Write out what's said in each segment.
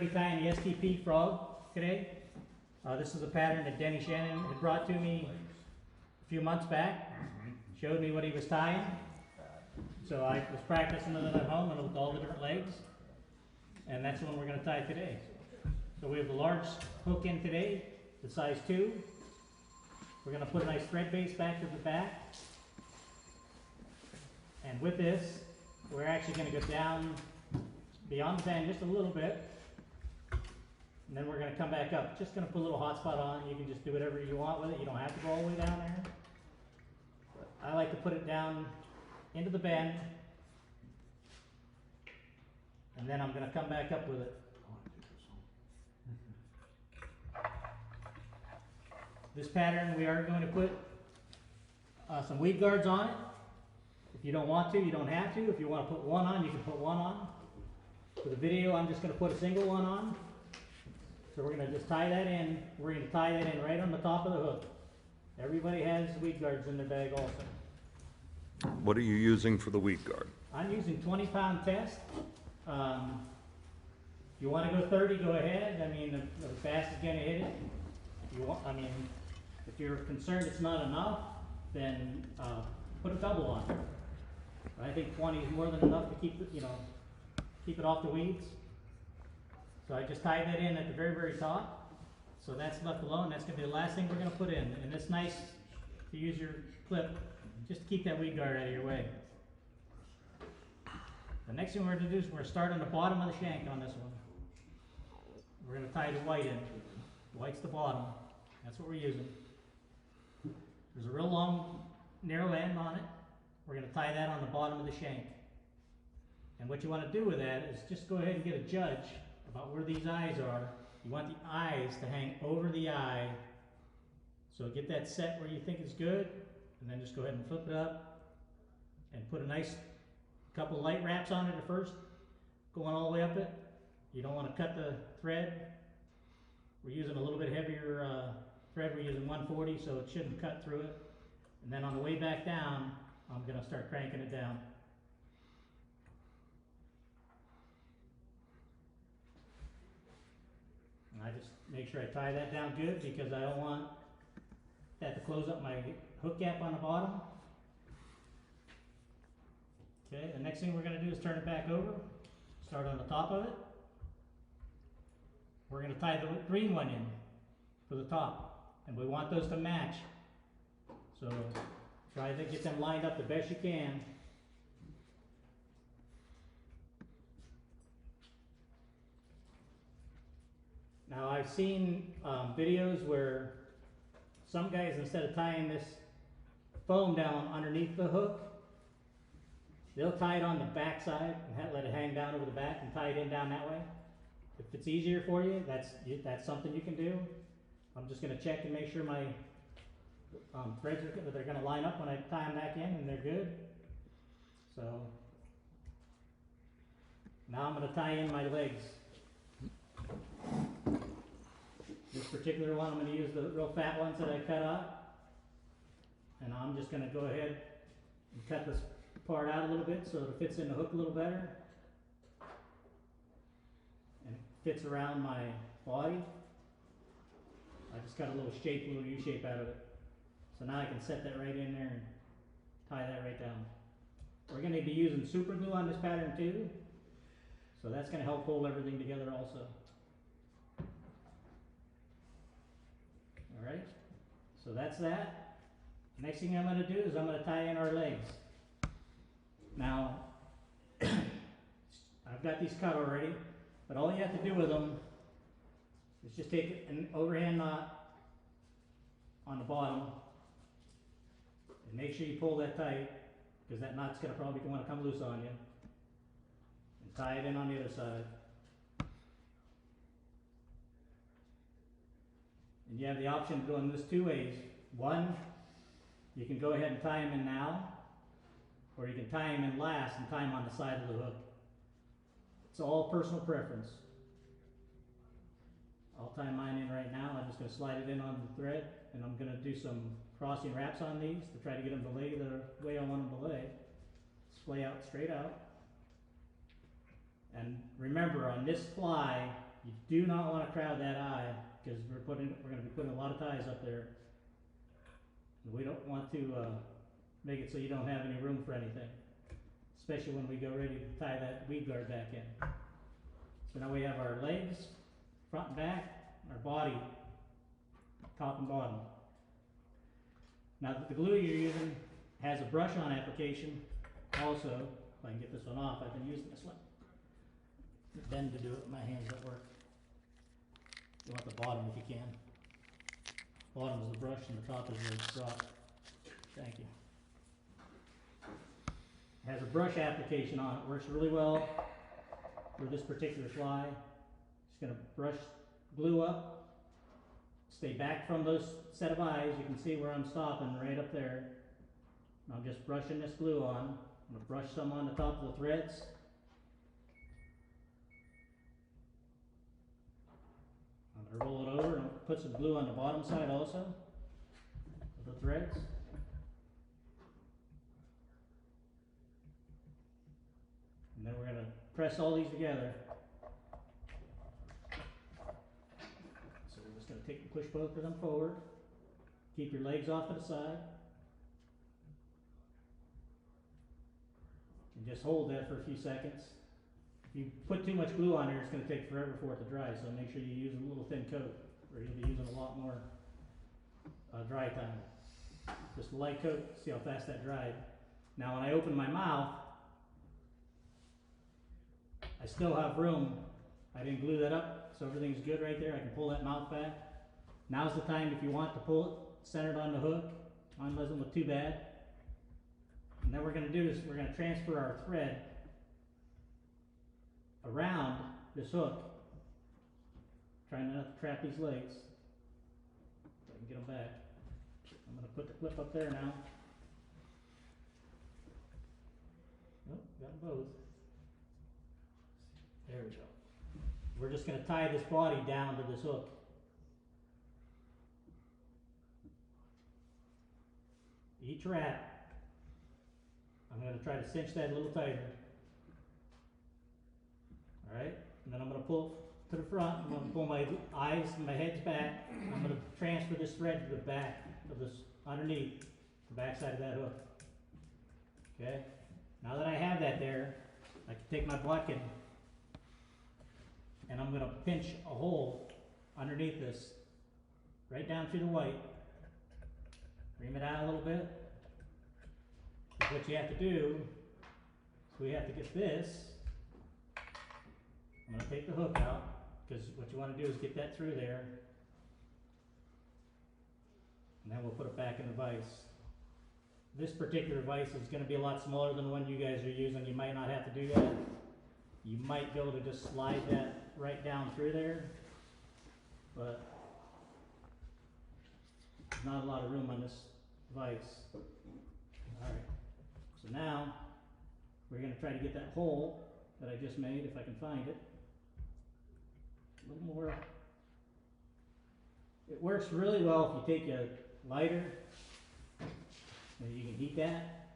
Tying the STP Frog today. This is a pattern that Denny Shannon had brought to me a few months back. Showed me what he was tying. So I was practicing it at home and with all the different legs. And that's the one we're going to tie today. So we have the large hook in today, the size 2. We're going to put a nice thread base back to the back. And with this, we're actually going to go down beyond the band just a little bit. And then we're going to come back up. Just going to put a little hot spot on. You can just do whatever you want with it. You don't have to go all the way down there. But I like to put it down into the bend. And then I'm going to come back up with it. This pattern, we are going to put some weed guards on it. If you don't want to, you don't have to. If you want to put one on, you can put one on. For the video, I'm just going to put a single one on. So we're going to just tie that in. We're going to tie that in right on the top of the hook. Everybody has weed guards in their bag also. What are you using for the weed guard? I'm using 20-pound test. If you want to go 30, go ahead. I mean, the fast is going to hit it. If you're concerned it's not enough, then put a double on. But I think 20 is more than enough to keep it, keep it off the weeds. So I just tied that in at the very, very top. So that's left alone. That's going to be the last thing we're going to put in. And it's nice to use your clip just to keep that weed guard out of your way. The next thing we're going to do is we're going to start on the bottom of the shank on this one. We're going to tie the white in. White's the bottom. That's what we're using. There's a real long, narrow end on it. We're going to tie that on the bottom of the shank. And what you want to do with that is just go ahead and get a judge about where these eyes are. You want the eyes to hang over the eye. So get that set where you think is good, and then just go ahead and flip it up and put a nice couple light wraps on it at first, going all the way up it. You don't want to cut the thread. We're using a little bit heavier thread. We're using 140, so it shouldn't cut through it. And then on the way back down, I'm going to start cranking it down. And I just make sure I tie that down good because I don't want that to close up my hook gap on the bottom. Okay, the next thing we're going to do is turn it back over. Start on the top of it. We're going to tie the green one in for the top, and we want those to match. So try to get them lined up the best you can. Now I've seen videos where some guys, instead of tying this foam down underneath the hook, they'll tie it on the back side and let it hang down over the back and tie it in down that way. If it's easier for you, that's something you can do. I'm just going to check and make sure my threads they're going to line up when I tie them back in and they're good. So now I'm going to tie in my legs. This particular one, I'm going to use the real fat ones that I cut out. And I'm just going to go ahead and cut this part out a little bit so it fits in the hook a little better. And it fits around my body. I just got a little shape, a little U shape out of it. So now I can set that right in there and tie that right down. We're going to be using super glue on this pattern too. So that's going to help hold everything together also. Alright, so that's that. Next thing I'm going to do is I'm going to tie in our legs. Now, I've got these cut already, but all you have to do with them is just take an overhand knot on the bottom and make sure you pull that tight because that knot's going to probably want to come loose on you. And tie it in on the other side. And you have the option of doing this 2 ways. One, you can go ahead and tie them in now, or you can tie them in last and tie them on the side of the hook. It's all personal preference. I'll tie mine in right now. I'm just going to slide it in on the thread, and I'm going to do some crossing wraps on these to try to get them to lay the way I want them to lay. Splay out straight out. And remember, on this fly, You do not want to crowd that eye, because we're going to be putting a lot of ties up there. We don't want to make it so you don't have any room for anything, especially when we go ready to tie that weed guard back in. So now we have our legs, front and back, our body, top and bottom. Now the glue you're using has a brush on application also. If I can get this one off, I've been using this one. Bend to do it, my hands don't work. You want the bottom if you can. Bottom is the brush and the top is the drop. Thank you. It has a brush application on it, works really well for this particular fly. Just gonna brush glue up, stay back from those set of eyes. You can see where I'm stopping right up there. And I'm just brushing this glue on. I'm gonna brush some on the top of the threads. I'm gonna roll it over and put some glue on the bottom side also of the threads. And then we're gonna press all these together. So we're just gonna take and push both of them forward. Keep your legs off to the side. And just hold that for a few seconds. If you put too much glue on there, it's going to take forever for it to dry, so make sure you use a little thin coat, or you'll be using a lot more dry time. Just a light coat, see how fast that dried. Now when I open my mouth, I still have room. I didn't glue that up, so everything's good right there. I can pull that mouth back. Now's the time if you want to pull it centered on the hook. Mine doesn't look too bad. And then what we're going to do is we're going to transfer our thread around this hook. Trying not to trap these legs. So I can get them back. I'm going to put the clip up there now. Oh, got them both. There we go. We're just going to tie this body down to this hook. Each wrap, I'm going to try to cinch that a little tighter. Alright, and then I'm going to pull to the front. I'm going to pull my eyes and my heads back. I'm going to transfer this thread to the back of this, underneath the back side of that hook. Okay, now that I have that there, I can take my bodkin and I'm going to pinch a hole underneath this, right down through the white. Ream it out a little bit. What you have to do is we have to get this. I'm going to take the hook out, because what you want to do is get that through there. And then we'll put it back in the vise. This particular vise is going to be a lot smaller than the one you guys are using. You might not have to do that. You might be able to just slide that right down through there. But there's not a lot of room on this vise. Alright. So now we're going to try to get that hole that I just made, if I can find it. A little more. It works really well if you take a lighter and you can heat that.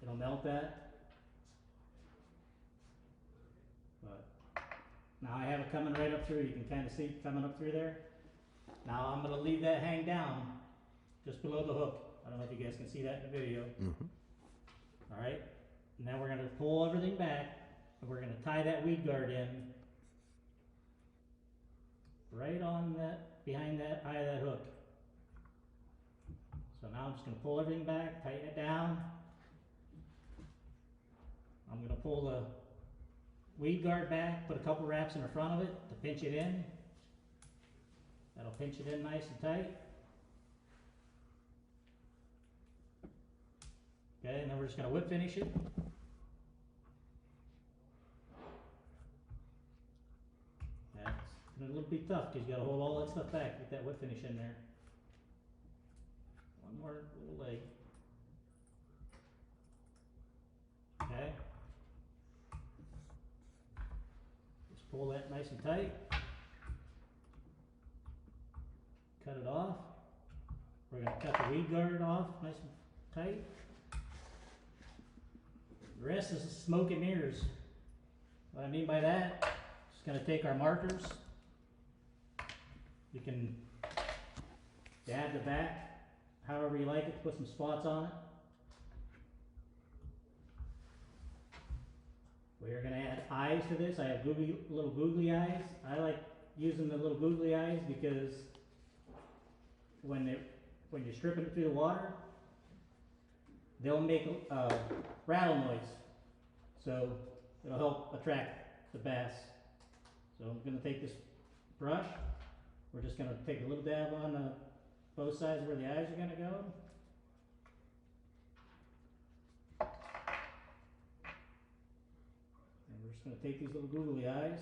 It'll melt that. But now I have it coming right up through. You can kind of see it coming up through there. Now I'm going to leave that hang down just below the hook. I don't know if you guys can see that in the video. Alright, and then we're going to pull everything back, and we're going to tie that weed guard in right on that, behind that eye of that hook. So now I'm just going to pull everything back, tighten it down. I'm going to pull the weed guard back, put a couple wraps in the front of it to pinch it in. That'll pinch it in nice and tight. Okay, and then we're just going to whip finish it. That's a little bit tough because you got to hold all that stuff back, get that whip finish in there. One more little leg. Okay. Just pull that nice and tight. Cut it off. We're going to cut the weed guard off nice and tight. The rest is smoke and mirrors. What I mean by that, just going to take our markers You can add the back however you like it, put some spots on it. We're gonna add eyes to this. I have little googly eyes. I like using the little googly eyes because when you're stripping it through the water, they'll make a rattle noise. So it'll help attract the bass. So I'm gonna take this brush. We're just gonna take a little dab on both sides where the eyes are gonna go. And we're just gonna take these little googly eyes.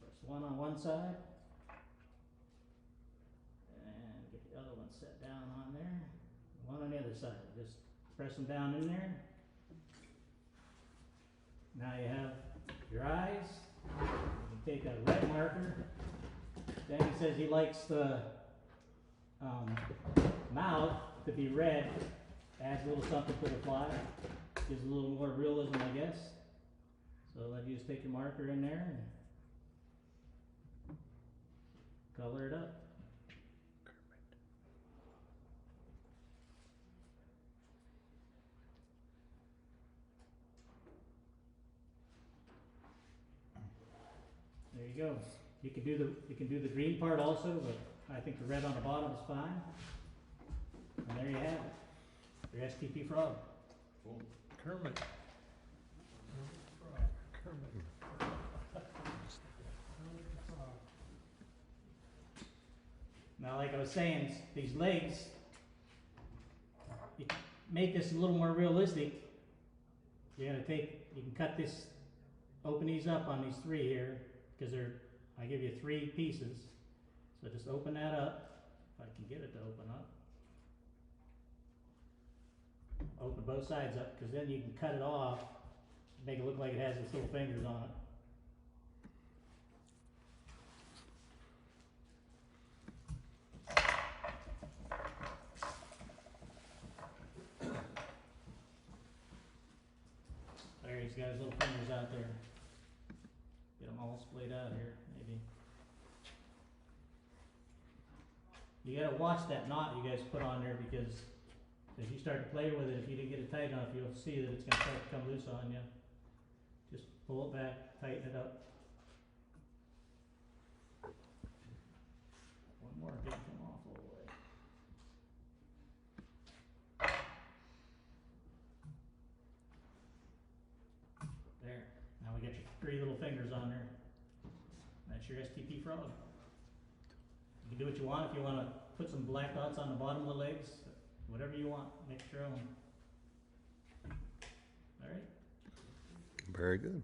First one on one side. And get the other one set down on there. One on the other side. Just press them down in there. Now you have your eyes. You can take a red marker. Danny says he likes the mouth to be red. Adds a little something to the fly. Gives a little more realism, I guess. So then you just take your marker in there and color it up. There you go. You can do the green part also, but I think the red on the bottom is fine. And there you have it. Your STP Frog. Cool. Kermit. Now, like I was saying, these legs, you make this a little more realistic. You can cut this, open these up on these three here, because I give you 3 pieces. So just open that up, if I can get it to open up. Open both sides up, because then you can cut it off, make it look like it has its little fingers on it. There, he's got his little fingers out there. Get them all splayed out here, maybe. You gotta watch that knot you guys put on there, because as you start to play with it, if you didn't get it tight enough, you'll see that it's gonna start to come loose on you. Just pull it back, tighten it up. One more, didn't come off all the way. There, now we got your 3 little fingers on there. That's your STP Frog. You can do what you want. If you want to put some black dots on the bottom of the legs, whatever you want, make your own. All right. Very good.